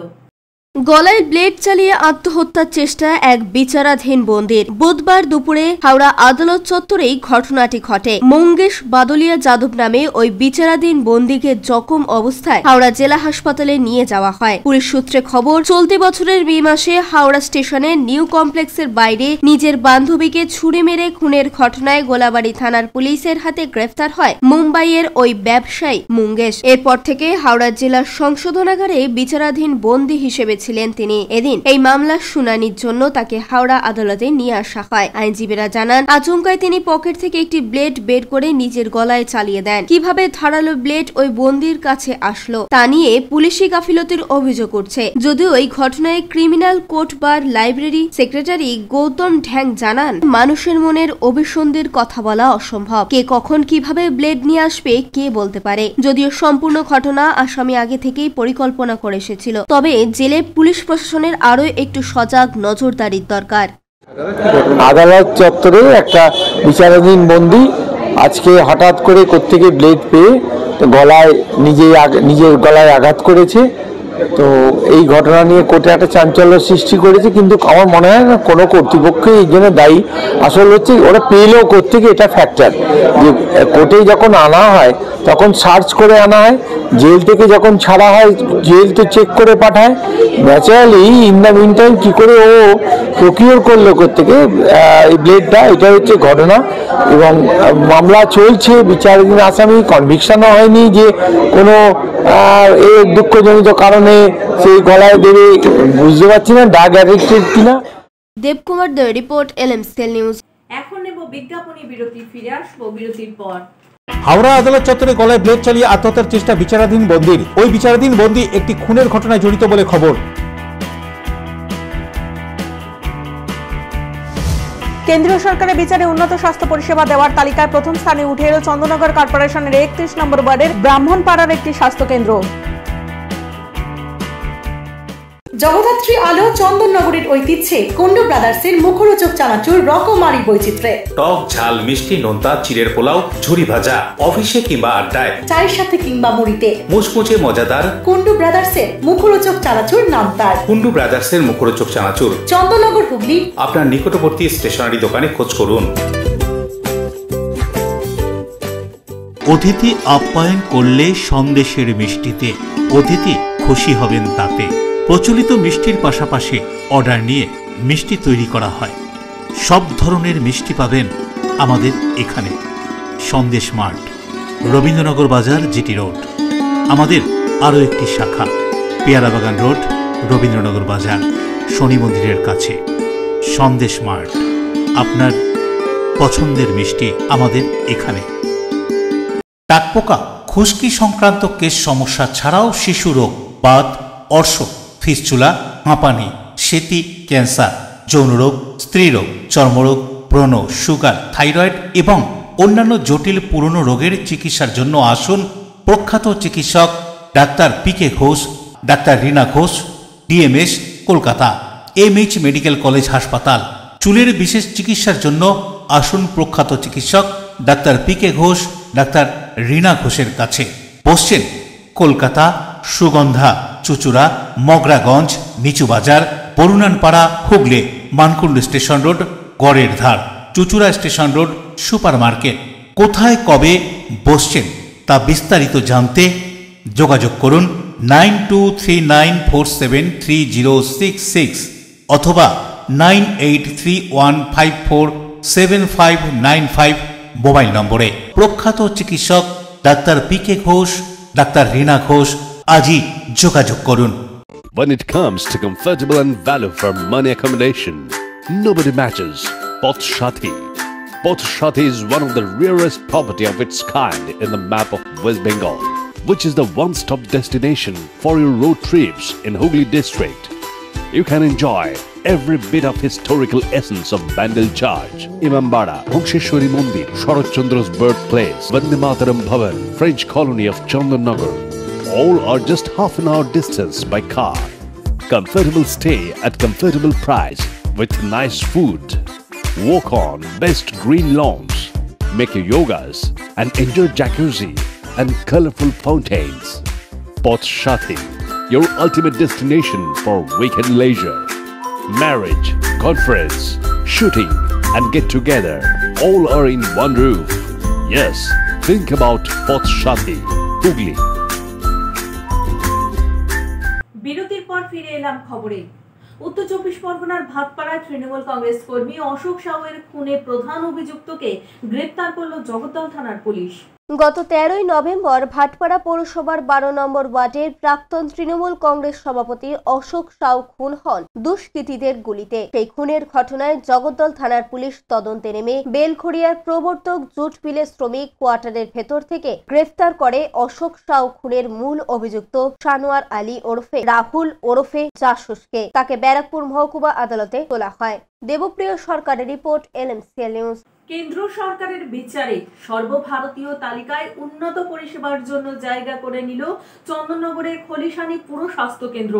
গলায় ব্লেড চালিয়ে আত্মহত্যার চেষ্টা এক বিচারাধীন বন্দীর। বুধবার দুপুরে হাওড়া আদালত চত্বরেই ঘটনাটি ঘটে। মঙ্গেশ বাদলিয়া যাদব নামে ওই বিচারাধীন বন্দীকে জখম অবস্থায় হাওড়া জেলা হাসপাতালে নিয়ে যাওয়া হয়। পুলিশ সূত্রে খবর, চলতি বছরের মে মাসে হাওড়া স্টেশনে নিউ কমপ্লেক্সের বাইরে নিজের বান্ধবীকে ছুরি মেরে খুনের ঘটনায় গোলাবাড়ি থানার পুলিশের হাতে গ্রেফতার হয় মুম্বাইয়ের ওই ব্যবসায়ী মঙ্গেশ। এরপর থেকে হাওড়া জেলার সংশোধনাগারে বিচারাধীন বন্দী হিসেবে ছিলেন তিনি। এদিন এই মামলার শুনানির জন্য তাকে হাওড়া আদালতে নিয়ে আসা হয়। আইনজীবীরা জানান, আচমকায় তিনি পকেট থেকে একটি ব্লেড বের করে নিজের গলায় চালিয়ে দেন। কিভাবে ধারালো ব্লেড ওই বন্দীর কাছে আসলো তা নিয়ে পুলিশি গাফিলতির অভিযোগ উঠছে। যদিও এই ঘটনায় criminal court bar library secretary Gautam Dhang জানান, মানুষের মনের অভিসন্ধির কথা বলা অসম্ভব। কে কখন কিভাবে ব্লেড নিয়ে আসবে কে বলতে পারে। যদিও সম্পূর্ণ ঘটনা আসামি আগে থেকেই পরিকল্পনা করে এসেছিল, তবে জেলে পুলিশ প্রশাসনের আরো একটু সজাগ নজরদারির দরকার। আদালত চত্বরে একটা বিচারাধীন বন্দী আজকে হঠাৎ করে কোত্থেকে ব্লেড পেয়ে গলায় নিজের গলায় আঘাত করেছে তো এই ঘটনা নিয়ে কোর্টে একটা চাঞ্চল্য সৃষ্টি করেছে, কিন্তু আমার মনে হয় না কোনো কর্তৃপক্ষ এই জন্য দায়ী। আসলে হচ্ছে ওরা পেলেও কোর্ট থেকে এটা ফ্যাক্টর যে কোর্টে যখন আনা হয় তখন সার্চ করে আনা হয়, জেল থেকে যখন ছাড়া হয় জেল তো চেক করে পাঠায়। Naturally in the mean time কী করে ও প্রকিওর করলো থেকে এই ব্লেডটা, এটা হচ্ছে ঘটনা। এবং মামলা চলছে, বিচারাধীন আসামি, কনভিকশনও হয়নি যে কোনো দুঃখজনিত কারণে সেই গলায় দেবে, বুঝতে পারছি না ড্রাগ অ্যাডিক্টেড কিনা। Debkumar the report, LMCL news. এখন নেব বিজ্ঞাপনী বিরতি, ফিরে আসবো বিরতির পর। হাওড়া আদালত চত্বরে গলায় ব্লেড চালিয়ে আত্মহত্যার চেষ্টা বিচারাধীন বন্দির। ওই বিচারাধীন বন্দি একটি খুনের ঘটনায় জড়িত বলে খবর। কেন্দ্রীয় সরকারের বিচারে উন্নত স্বাস্থ্য পরিষেবা দেওয়ার তালিকায় প্রথম স্থানে উঠে এলো চন্দননগর কর্পোরেশনের 31 নম্বর ওয়ার্ডের ব্রাহ্মণপাড়ার একটি স্বাস্থ্যকেন্দ্র। জগদ্ধাত্রী আলো চন্দননগরের ঐতিহ্যে কুন্ডু ব্রাদার্সের মুখরোচক চানাচুর রকমারি বৈচিত্র্যে টক ঝাল মিষ্টি নোনতা চিড়ের পোলাও ঝুরি ভাজা অফিসে কিংবা আড্ডায় চায়ের সাথে কিংবা মুড়িতে মুচমুচে মজাদার কুন্ডু ব্রাদার্সের মুখরোচক চানাচুর নাম তার। কুন্ডু ব্রাদার্সের মুখরোচক চানাচুর চন্দননগর হুগলি। আপনার নিকটবর্তী স্টেশনারি দোকানে খোঁজ করুন। অতিথি আপ্যায়ন করলে সন্দেশের মিষ্টিতে অতিথি খুশি হবেন তাতে। প্রচলিত মিষ্টির পাশাপাশি অর্ডার নিয়ে মিষ্টি তৈরি করা হয়। সব ধরনের মিষ্টি পাবেন আমাদের এখানে। সন্দেশ মার্ট, রবীন্দ্রনগর বাজার, জিটি রোড। আমাদের আরও একটি শাখা পেয়ারাবাগান রোড, রবীন্দ্রনগর বাজার, শনি মন্দিরের কাছে। সন্দেশ মার্ট, আপনার পছন্দের মিষ্টি আমাদের এখানে। টাকপোকা, খুশকি সংক্রান্ত কেশ সমস্যা ছাড়াও শিশু রোগ, বাত, অর্শ, ফিস্চুলা, হাঁপানি, সেতি, ক্যান্সার, যৌনরোগ, স্ত্রীরোগ, চর্মরোগ, ব্রণ, সুগার, থাইরয়েড এবং অন্যান্য জটিল পুরনো রোগের চিকিৎসার জন্য আসুন প্রখ্যাত চিকিৎসক doctor P K Ghosh, doctor Reena Ghosh, DMS, Kolkata, MH medical college হাসপাতাল। চুলের বিশেষ চিকিৎসার জন্য আসুন প্রখ্যাত চিকিৎসক doctor P K Ghosh, doctor Reena ঘোষের কাছে। বসছেন কলকাতা, সুগন্ধা, চুচুড়া, মগরাগঞ্জ, নিচু বাজার, বরুণানপাড়া, হুগলি, মানকুণ্ড স্টেশন রোড, গড়ের ধার, Chuchura station road, super market. কোথায় কবে বসছেন তা বিস্তারিত জানতে যোগাযোগ করুন 9239473066 অথবা 9831547595 মোবাইল নম্বরে। প্রখ্যাত চিকিৎসক doctor P K Ghosh, doctor Reena Ghosh, আজই যোগাযোগ করুন। When it comes to comfortable and value for money accommodation, nobody matches Pothshati. Pothshati is one of the rarest property of its kind in the map of West Bengal, which is the one-stop destination for your road trips in Hooghly district. You can enjoy every bit of historical essence of Bandel Church, Imambara, Bhongsheshwari Mandir, Sharat Chandra's birthplace, Vande Mataram Bhavan, French colony of Chandanagar. All are just half an hour distance by car. Comfortable stay at comfortable price with nice food. Walk on best green lawns, make your yogas and enjoy jacuzzi and colorful fountains. Pothshati, your ultimate destination for weekend leisure. Marriage, conference, shooting and get together all are in one roof. Yes, think about Pothshati, Hooghly. বিরতির পর ফিরে এলাম খবরে। উত্তর 24 পরগনার ভাতপাড়ায় তৃণমূল কংগ্রেস কর্মী অশোক সাউয়ের খুনে প্রধান অভিযুক্তকে গ্রেপ্তার করল জগদ্দল থানার পুলিশ। গত 13ই নভেম্বর ভাটপাড়া পৌরসভার 12 নম্বর ওয়ার্ডের প্রাক্তন তৃণমূল কংগ্রেস সভাপতি অশোক সাউ খুন হন দুষ্কৃতীদের গুলিতে। সেই খুনের ঘটনায় জগদ্দল থানার পুলিশ তদন্তে নেমে বেলঘড়িয়ার প্রবর্তক জুট মিলে শ্রমিক কোয়ার্টারের ভেতর থেকে গ্রেফতার করে অশোক সাউ খুনের মূল অভিযুক্ত সানোয়ার আলী ওরফে রাহুল ওরফে জাসুসকে। তাকে ব্যারাকপুর মহকুমা আদালতে তোলা হয়। দেবপ্রিয় সরকারের রিপোর্ট, LMCL নিউজ। কেন্দ্র সরকারের বিচারে সর্বভারতীয় তালিকায় উন্নত পরিষেবার জন্য জায়গা করে নিল চন্দননগরের খলিশানী পুর স্বাস্থ্য কেন্দ্র।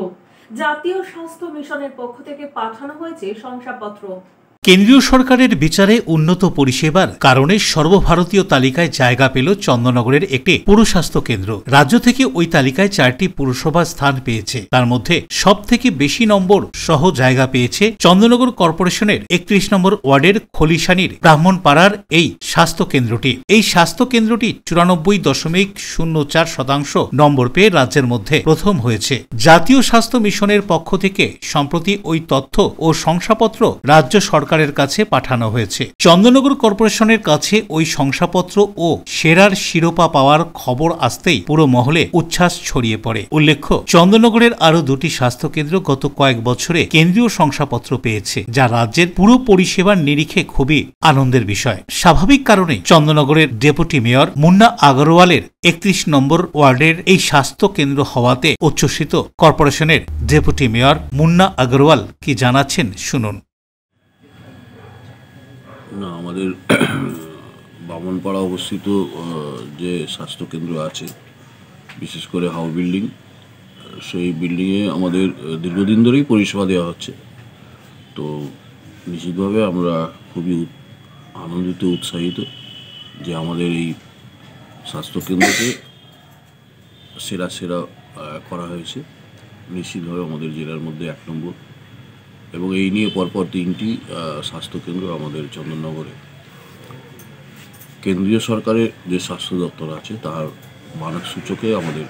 জাতীয় স্বাস্থ্য মিশনের পক্ষ থেকে পাঠানো হয়েছে শংসাপত্র। কেন্দ্রীয় সরকারের বিচারে উন্নত পরিষেবার কারণে সর্বভারতীয় তালিকায় জায়গা পেল চন্দননগরের একটি পুরস্বাস্থ্য কেন্দ্র। রাজ্য থেকে ওই তালিকায় 4টি পুরসভা স্থান পেয়েছে। তার মধ্যে সব থেকে বেশি নম্বর সহ জায়গা পেয়েছে চন্দননগর কর্পোরেশনের 31 নম্বর ওয়ার্ডের খলিশানির ব্রাহ্মণপাড়ার এই স্বাস্থ্য কেন্দ্রটি। এই স্বাস্থ্য কেন্দ্রটি 94.04% নম্বর পেয়ে রাজ্যের মধ্যে প্রথম হয়েছে। জাতীয় স্বাস্থ্য মিশনের পক্ষ থেকে সম্প্রতি ওই তথ্য ও শংসাপত্র রাজ্য সরকারের কাছে পাঠানো হয়েছে। চন্দননগর কর্পোরেশনের কাছে ওই শংসাপত্র ও সেরার শিরোপা পাওয়ার খবর আসতেই পুরো মহলে উচ্ছ্বাস ছড়িয়ে পড়ে। উল্লেখ্য, চন্দননগরের আরো 2টি স্বাস্থ্যকেন্দ্র গত কয়েক বছরে কেন্দ্রীয় শংসাপত্র পেয়েছে, যা রাজ্যের পুরো পরিষেবার নিরিখে খুবই আনন্দের বিষয়। স্বাভাবিক কারণে চন্দননগরের ডেপুটি মেয়র মুন্না আগরওয়ালের 31 নম্বর ওয়ার্ডের এই স্বাস্থ্য কেন্দ্র হওয়াতে উচ্ছ্বসিত। কর্পোরেশনের ডেপুটি মেয়র মুন্না আগরওয়াল কি জানাচ্ছেন শুনুন। না, আমাদের বামনপাড়া অবস্থিত যে স্বাস্থ্যকেন্দ্র আছে, বিশেষ করে হাউ বিল্ডিং, সেই বিল্ডিংয়ে আমাদের দীর্ঘদিন ধরেই পরিষেবা দেওয়া হচ্ছে। তো নিশ্চিতভাবে আমরা খুবই আনন্দিত, উৎসাহিত যে আমাদের এই স্বাস্থ্যকেন্দ্রকে সেরা করা হয়েছে। নিশ্চিতভাবে আমাদের জেলার মধ্যে 1 নম্বর, এবং এই নিয়ে পরপর 3টি স্বাস্থ্যকেন্দ্র আমাদের চন্দননগরে কেন্দ্রীয় সরকারের যে স্বাস্থ্য দপ্তর আছে তার মানক সূচকে আমাদের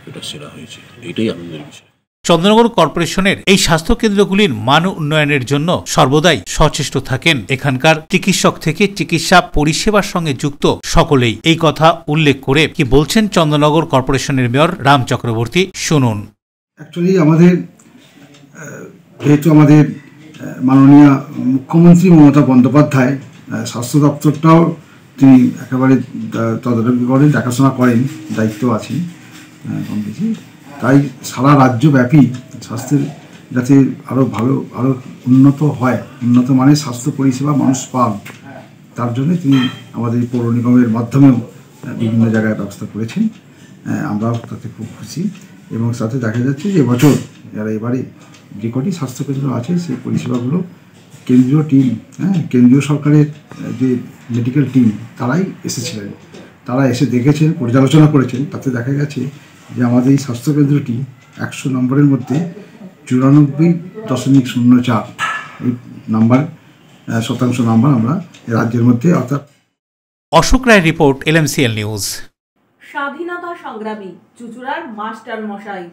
এটা সেরা হয়েছে। এটাই আনন্দের বিষয়। চন্দননগর কর্পোরেশনের এই স্বাস্থ্যকেন্দ্রগুলির মান উন্নয়নের জন্য সর্বদাই সচেষ্ট থাকেন এখানকার চিকিৎসক থেকে চিকিৎসা পরিষেবার সঙ্গে যুক্ত সকলেই। এই কথা উল্লেখ করে কি বলছেন চন্দননগর কর্পোরেশনের মেয়র রাম চক্রবর্তী, শুনুন। অ্যাকচুয়ালি আমাদের যেহেতু আমাদের মাননীয় মুখ্যমন্ত্রী মমতা বন্দ্যোপাধ্যায় স্বাস্থ্য দপ্তরটাও তিনি একেবারে তদারকি করেন, দেখাশোনা করেন, দায়িত্ব আছেন কম বেশি। তাই সারা রাজ্যব্যাপী স্বাস্থ্যের যাতে আরও উন্নত হয়, উন্নত মানের স্বাস্থ্য পরিষেবা মানুষ পান, তার জন্য তিনি আমাদের পৌর নিগমের মাধ্যমেও বিভিন্ন জায়গায় ব্যবস্থা করেছেন। আমরাও তাতে খুব খুশি। এবং সাথে দেখা যাচ্ছে যে এবছর যারা এবারে যে কটি স্বাস্থ্যকেন্দ্র আছে সেই পরিষেবাগুলো কেন্দ্রীয় টিম, কেন্দ্রীয় সরকারের যে মেডিকেল টিম তারাই এসেছিলেন, তারা এসে দেখেছেন, পর্যালোচনা করেছেন। তাতে দেখা গেছে যে আমাদের এই স্বাস্থ্যকেন্দ্রটি 100 নম্বরের মধ্যে 94.04 এই নাম্বার শতাংশ নাম্বার আমরা রাজ্যের মধ্যে। অর্থাৎ অশোক রায়ের রিপোর্ট, LMCL নিউজ। স্বাধীনতা সংগ্রামী চুঁচুড়ার মাস্টার মশাই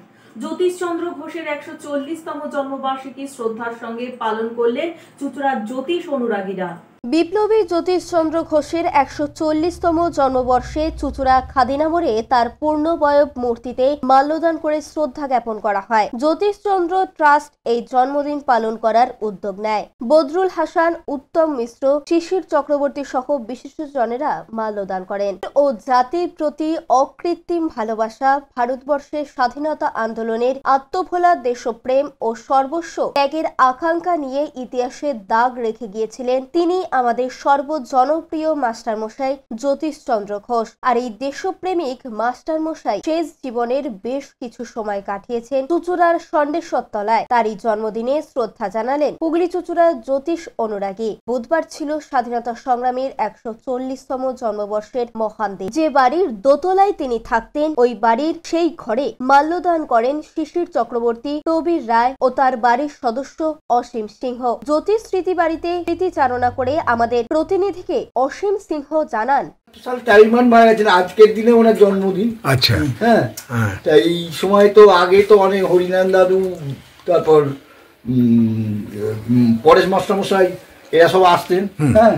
জ্যোতিষচন্দ্র ঘোষের 140তম জন্মবার্ষিকী শ্রদ্ধার সঙ্গে পালন করলেন চুঁচুড়ার জ্যোতিষ অনুরাগীরা। বিপ্লবী জ্যোতিষচন্দ্র ঘোষের 140তম জন্মবর্ষে চুঁচুড়া খাদিনা মোড়ে তার পূর্ণবয়ব মূর্তিতে মাল্যদান করে শ্রদ্ধা জ্ঞাপন করা হয়। জ্যোতিষচন্দ্র ট্রাস্ট এই জন্মদিন পালন করার উদ্যোগ নেয়। বদরুল হাসান, উত্তম মিশ্র, শিশির চক্রবর্তী সহ বিশিষ্টজনেরা মাল্যদান করেন ও জাতির প্রতি অকৃত্রিম ভালোবাসা, ভারতবর্ষের স্বাধীনতা আন্দোলনের আত্মভোলা দেশপ্রেম ও সর্বস্ব ত্যাগের আকাঙ্ক্ষা নিয়ে ইতিহাসে দাগ রেখে গিয়েছিলেন তিনি আমাদের সর্বজনপ্রিয় মাস্টারমশাই জ্যোতিষচন্দ্র ঘোষ। আর এই দেশপ্রেমিক মাস্টারমশাই শেষ জীবনের বেশ কিছু সময় কাটিয়েছেন চুঁচুড়ার ষণ্ডেশ্বর তলায়। তারই জন্মদিনে শ্রদ্ধা জানালেন হুগলি চুঁচুড়ার জ্যোতিষ অনুরাগী। বুধবার ছিল স্বাধীনতা সংগ্রামের 140তম জন্মবর্ষের মহান দিন। যে বাড়ির দোতলায় তিনি থাকতেন ওই বাড়ির সেই ঘরে মাল্যদান করেন শিশির চক্রবর্তী, কবির রায় ও তার বাড়ির সদস্য অসীম সিংহ। জ্যোতিষ স্মৃতি বাড়িতে স্মৃতিচারণা করে আমাদের প্রতিনিধিকে অসীম সিংহ জানান, টাইমান মারা গেছেন, আজকের দিনে ওনার জন্মদিন। আচ্ছা, হ্যাঁ, এই সময় তো আগে তো অনেক হরিনারায়ণ দাদু, তারপর পরেশ মাস্টারমশাই এরা সব আসতেন। হ্যাঁ,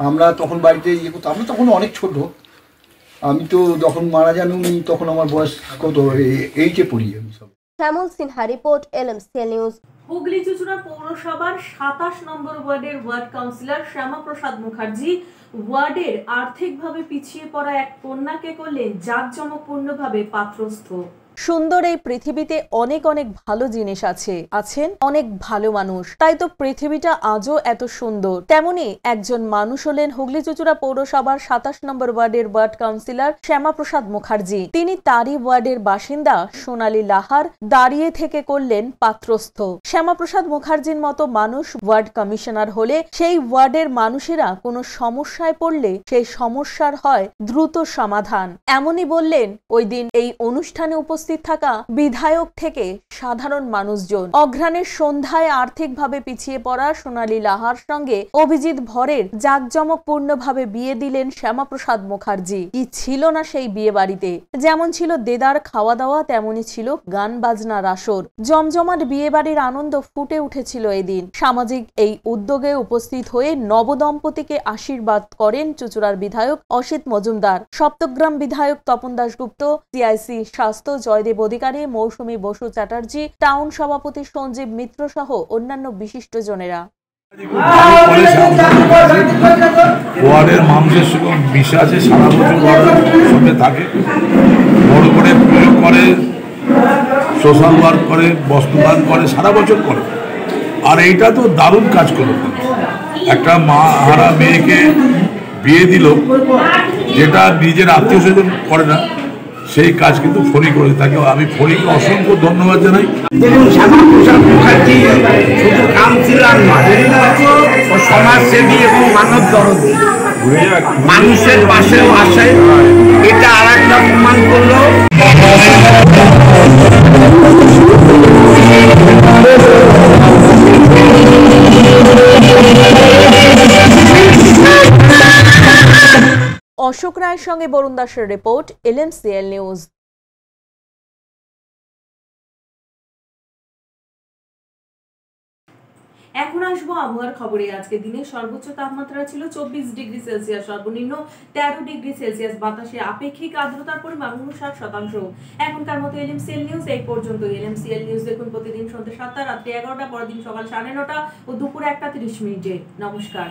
আমরা তখন বাড়িতে ইয়ে করতাম। আমরা তখন অনেক ছোট, আমি তো যখন মারা যান উনি তখন আমার বয়স কত, 8-এ পড়ি আমি। সব Shyamal Sinha report, LMCL news. Hooghly চুঁচুড়া পৌরসভার 27 নম্বর ওয়ার্ডের ওয়ার্ড কাউন্সিলর শ্যামাপ্রসাদ মুখার্জি ওয়ার্ডের আর্থিকভাবে পিছিয়ে পড়া এক কন্যাকে করলেন জাঁকজমকপূর্ণভাবে পাত্রস্থ। সুন্দর এই পৃথিবীতে অনেক অনেক ভালো জিনিস আছেন অনেক ভালো মানুষ, তাই তো পৃথিবীটা আজও এত সুন্দর। তেমনি একজন মানুষ হলেন হুগলি চুঁচুড়া পৌরসভার 27 নম্বর ওয়ার্ডের ওয়ার্ড কাউন্সিলর শ্যামাপ্রসাদ মুখার্জি। তিনি তারই ওয়ার্ডের বাসিন্দা সোনালী লাহার দাঁড়িয়ে থেকে করলেন পাত্রস্থ। শ্যামাপ্রসাদ মুখার্জির মতো মানুষ ওয়ার্ড কমিশনার হলে সেই ওয়ার্ডের মানুষেরা কোনো সমস্যায় পড়লে সেই সমস্যার হয় দ্রুত সমাধান। এমনই বললেন ওই দিন এই অনুষ্ঠানে উপস্থিত থাকা বিধায়ক থেকে সাধারণ মানুষজন। অঘ্রাণের সন্ধ্যায় আর্থিকভাবে পিছিয়ে পড়া সোনালী লাহার সঙ্গে অভিজিৎ ভরের জাঁকজমকপূর্ণভাবে বিয়ে দিলেন শ্যামাপ্রসাদ মুখার্জি। কি ছিল না সেই বিয়ে বাড়িতে? যেমন ছিল দেদার খাওয়া দাওয়া, তেমনি ছিল গান বাজনার আসর। জমজমাট বিয়ে বাড়ির আনন্দ ফুটে উঠেছিল এদিন। সামাজিক এই উদ্যোগে উপস্থিত হয়ে নবদম্পতিকে আশীর্বাদ করেন চুঁচুড়ার বিধায়ক অসিত মজুমদার, সপ্তগ্রাম বিধায়ক তপন দাশগুপ্ত, সিআইসি স্বাস্থ্য জয়দেব অধিকারী, মৌসুমী বসু চ্যাটার্জি, টাউন সভাপতি সঞ্জীব মিত্র সহ অন্যান্য বিশিষ্টজনেরা। ওয়ার্ডের মানুষের সঙ্গে বিশ্বাসে সারা বছর ওয়ার্ডের সঙ্গে থাকে, বড় করে প্রয়োগ করে, সোশ্যাল ওয়ার্ক করে, বস্তুবাদ করে, সারা বছর করে। আর এইটা তো দারুণ কাজ করলো, একটা মা হারা মেয়েকে বিয়ে দিল, যেটা নিজের আত্মীয় স্বজন করে না, সেই কাজ কিন্তু ফোনই করে। তাকে আমি ফোনকে অসংখ্য ধন্যবাদ জানাই। দেখুন, শ্যামাপ্রসাদ মুখার্জি শুধু কাউন্সিলর নয়, ও সমাজসেবী এবং মানব দরদী, মানুষের পাশেও আসে। এটা আর একটা প্রমাণ করলো। অশোক রায়ের সঙ্গে বরুণ দাসের রিপোর্ট, LMCL নিউজ। এখন আসবো আবহাওয়ার খবরে। আজকে দিনে সর্বোচ্চ তাপমাত্রা ছিল 24 ডিগ্রি সেলসিয়াস, সর্বনিম্ন 13 ডিগ্রি সেলসিয়াস। বাতাসে আপেক্ষিক আর্দ্রতার পরিমাণ 59%। এখনকার মতো LMCL নিউজ এই পর্যন্ত। LMCL নিউজ দেখুন প্রতিদিন সন্ধ্যে 7টা, রাত্রি 11টা, পরের দিন সকাল 9:30 ও দুপুর 1:30 মিনিটে। নমস্কার।